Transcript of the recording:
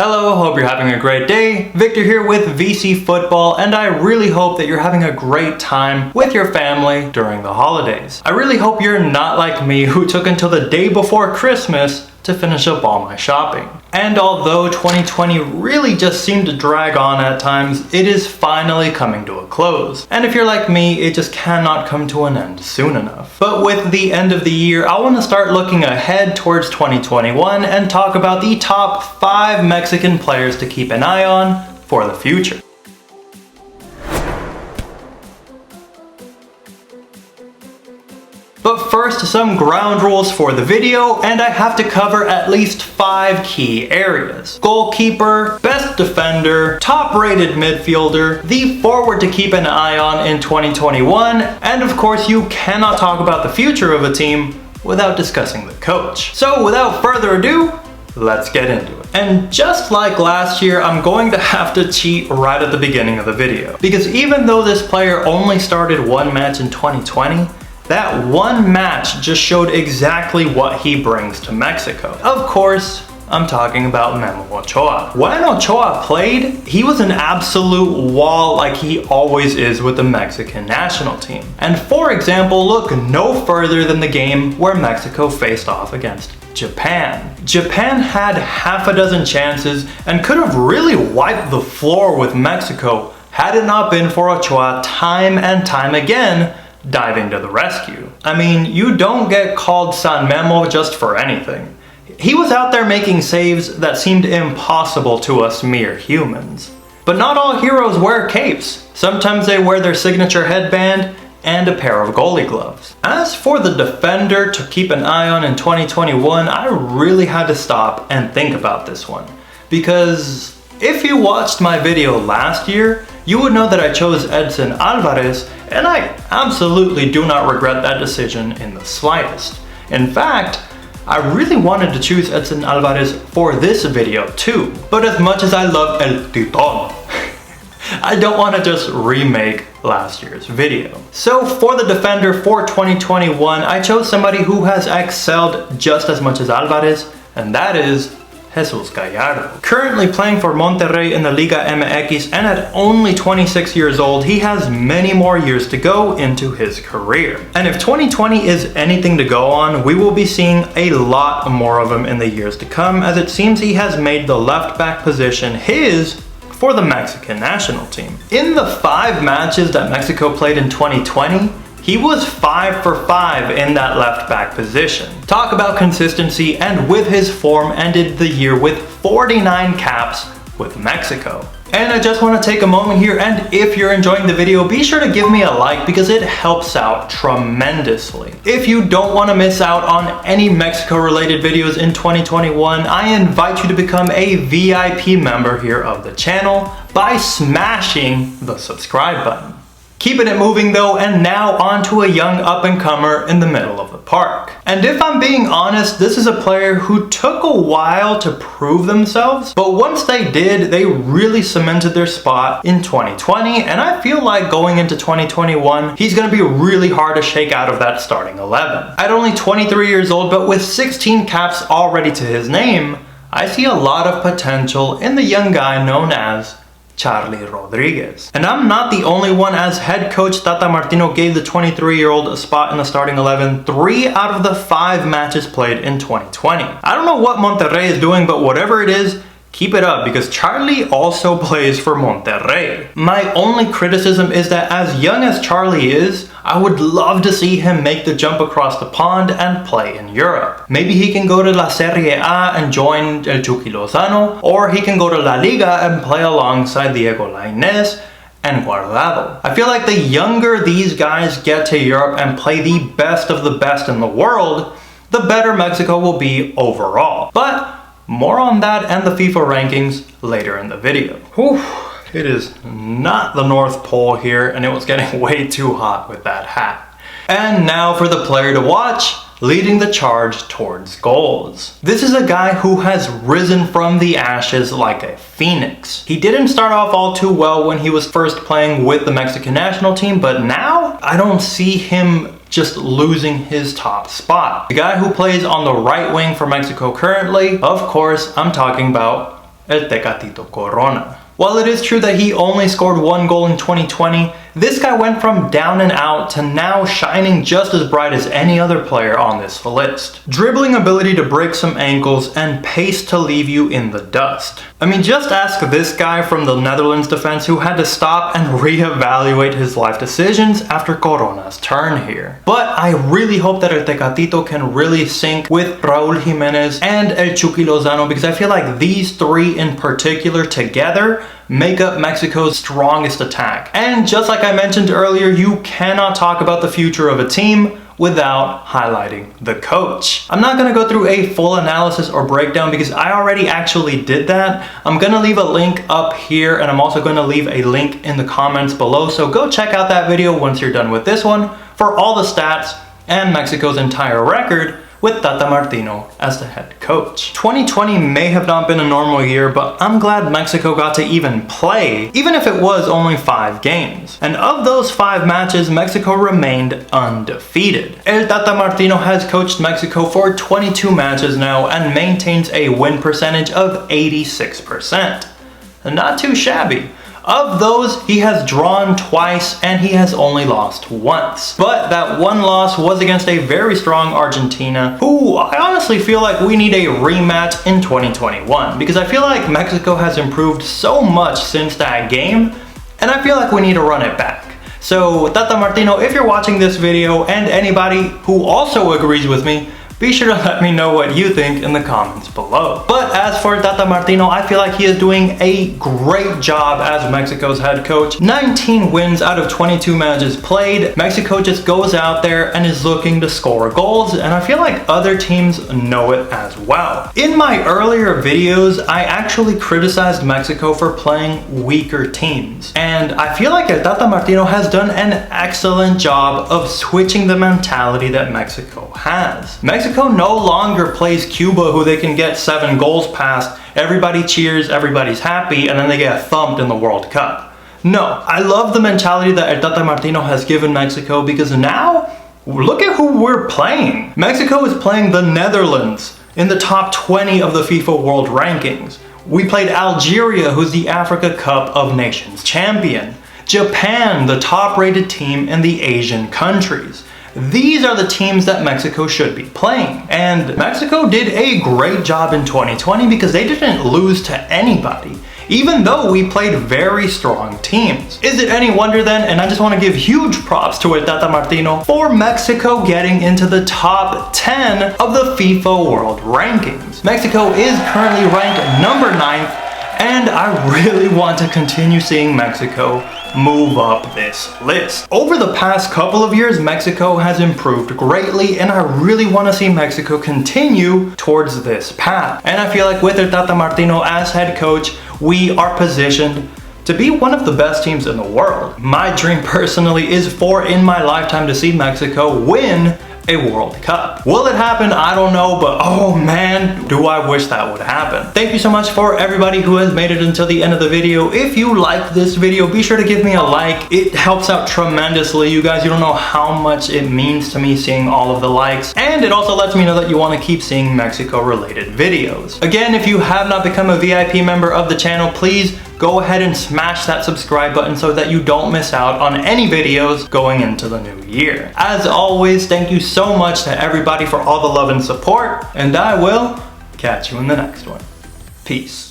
Hello, hope you're having a great day. Victor here with VC Football, and I really hope that you're having a great time with your family during the holidays. I really hope you're not like me who took until the day before Christmas to finish up all my shopping. And although 2020 really just seemed to drag on at times, it is finally coming to a close. And if you're like me, it just cannot come to an end soon enough. But with the end of the year, I want to start looking ahead towards 2021 and talk about the top 5 Mexican players to keep an eye on for the future. But first, some ground rules for the video, and I have to cover at least 5 key areas. Goalkeeper, best defender, top-rated midfielder, the forward to keep an eye on in 2021, and of course you cannot talk about the future of a team without discussing the coach. So without further ado, let's get into it. And just like last year, I'm going to have to cheat right at the beginning of the video. Because even though this player only started one match in 2020, that one match just showed exactly what he brings to Mexico. Of course, I'm talking about Memo Ochoa. When Ochoa played, he was an absolute wall like he always is with the Mexican national team. And for example, look no further than the game where Mexico faced off against Japan. Japan had half a dozen chances and could have really wiped the floor with Mexico had it not been for Ochoa time and time again diving to the rescue. I mean, you don't get called San Memo just for anything. He was out there making saves that seemed impossible to us mere humans. But not all heroes wear capes. Sometimes they wear their signature headband and a pair of goalie gloves. As for the defender to keep an eye on in 2021, I really had to stop and think about this one. Because if you watched my video last year, you would know that I chose Edson Alvarez, and I absolutely do not regret that decision in the slightest. In fact, I really wanted to choose Edson Alvarez for this video too. But as much as I love El Titon, I don't want to just remake last year's video. So for the defender for 2021, I chose somebody who has excelled just as much as Alvarez, and that is Jesus Gallardo. Currently playing for Monterrey in the Liga MX, and at only 26 years old, he has many more years to go into his career. And if 2020 is anything to go on, we will be seeing a lot more of him in the years to come, as it seems he has made the left back position his for the Mexican national team. In the 5 matches that Mexico played in 2020, he was 5 for 5 in that left back position. Talk about consistency, and with his form ended the year with 49 caps with Mexico. And I just want to take a moment here, and if you're enjoying the video, be sure to give me a like because it helps out tremendously. If you don't want to miss out on any Mexico related videos in 2021, I invite you to become a VIP member here of the channel by smashing the subscribe button. Keeping it moving though, and now on to a young up-and-comer in the middle of the park. And if I'm being honest, this is a player who took a while to prove themselves, but once they did, they really cemented their spot in 2020, and I feel like going into 2021, he's gonna be really hard to shake out of that starting 11. At only 23 years old, but with 16 caps already to his name, I see a lot of potential in the young guy known as Charlie Rodriguez. And I'm not the only one, as head coach TATA Martino gave the 23-year-old a spot in the starting 11 3 out of the 5 matches played in 2020. I don't know what Monterrey is doing, but whatever it is, keep it up, because Charlie also plays for Monterrey. My only criticism is that as young as Charlie is, I would love to see him make the jump across the pond and play in Europe. Maybe he can go to La Serie A and join El Chucky Lozano, or he can go to La Liga and play alongside Diego Lainez and Guardado. I feel like the younger these guys get to Europe and play the best of the best in the world, the better Mexico will be overall. But more on that and the FIFA rankings later in the video. Whew, it is not the North Pole here, and it was getting way too hot with that hat. And now for the player to watch, leading the charge towards goals. This is a guy who has risen from the ashes like a phoenix. He didn't start off all too well when he was first playing with the Mexican national team, but now I don't see him just losing his top spot. The guy who plays on the right wing for Mexico currently, of course, I'm talking about El Tecatito Corona. While it is true that he only scored 1 goal in 2020, this guy went from down and out to now shining just as bright as any other player on this list. Dribbling ability to break some ankles and pace to leave you in the dust. I mean, just ask this guy from the Netherlands defense who had to stop and reevaluate his life decisions after Corona's turn here. But I really hope that El Tecatito can really sync with Raúl Jimenez and El Chucky Lozano, because I feel like these three in particular together make up Mexico's strongest attack. And just like I mentioned earlier, you cannot talk about the future of a team without highlighting the coach. I'm not gonna go through a full analysis or breakdown because I already actually did that. I'm gonna leave a link up here, and I'm also gonna leave a link in the comments below, so go check out that video once you're done with this one for all the stats and Mexico's entire record with Tata Martino as the head coach. 2020 may have not been a normal year, but I'm glad Mexico got to even play, even if it was only 5 games. And of those 5 matches, Mexico remained undefeated. El Tata Martino has coached Mexico for 22 matches now and maintains a win percentage of 86%. Not too shabby. Of those, he has drawn twice and he has only lost once. But that one loss was against a very strong Argentina, who I honestly feel like we need a rematch in 2021, because I feel like Mexico has improved so much since that game, and I feel like we need to run it back. So Tata Martino, if you're watching this video, and anybody who also agrees with me, be sure to let me know what you think in the comments below. But as for Tata Martino, I feel like he is doing a great job as Mexico's head coach. 19 wins out of 22 matches played. Mexico just goes out there and is looking to score goals, and I feel like other teams know it as well. In my earlier videos, I actually criticized Mexico for playing weaker teams, and I feel like El Tata Martino has done an excellent job of switching the mentality that Mexico has. Mexico no longer plays Cuba, who they can get 7 goals past, everybody cheers, everybody's happy, and then they get thumped in the World Cup. No, I love the mentality that El Tata Martino has given Mexico, because now, look at who we're playing. Mexico is playing the Netherlands in the top 20 of the FIFA World Rankings. We played Algeria, who's the Africa Cup of Nations champion. Japan, the top-rated team in the Asian countries. These are the teams that Mexico should be playing. And Mexico did a great job in 2020 because they didn't lose to anybody, even though we played very strong teams. Is it any wonder then, and I just want to give huge props to El Tata Martino for Mexico getting into the top 10 of the FIFA World Rankings. Mexico is currently ranked number 9th, and I really want to continue seeing Mexico move up this list. Over the past couple of years, Mexico has improved greatly, and I really want to see Mexico continue towards this path. And I feel like with El Tata Martino as head coach, we are positioned to be one of the best teams in the world. My dream personally is for, in my lifetime, to see Mexico win a World Cup. Will it happen? I don't know, but oh man, do I wish that would happen. Thank you so much for everybody who has made it until the end of the video. If you liked this video, be sure to give me a like. It helps out tremendously. You guys, you don't know how much it means to me seeing all of the likes, and it also lets me know that you want to keep seeing Mexico related videos. Again, if you have not become a VIP member of the channel, please go ahead and smash that subscribe button so that you don't miss out on any videos going into the new year. As always, thank you so much to everybody for all the love and support, and I will catch you in the next one. Peace.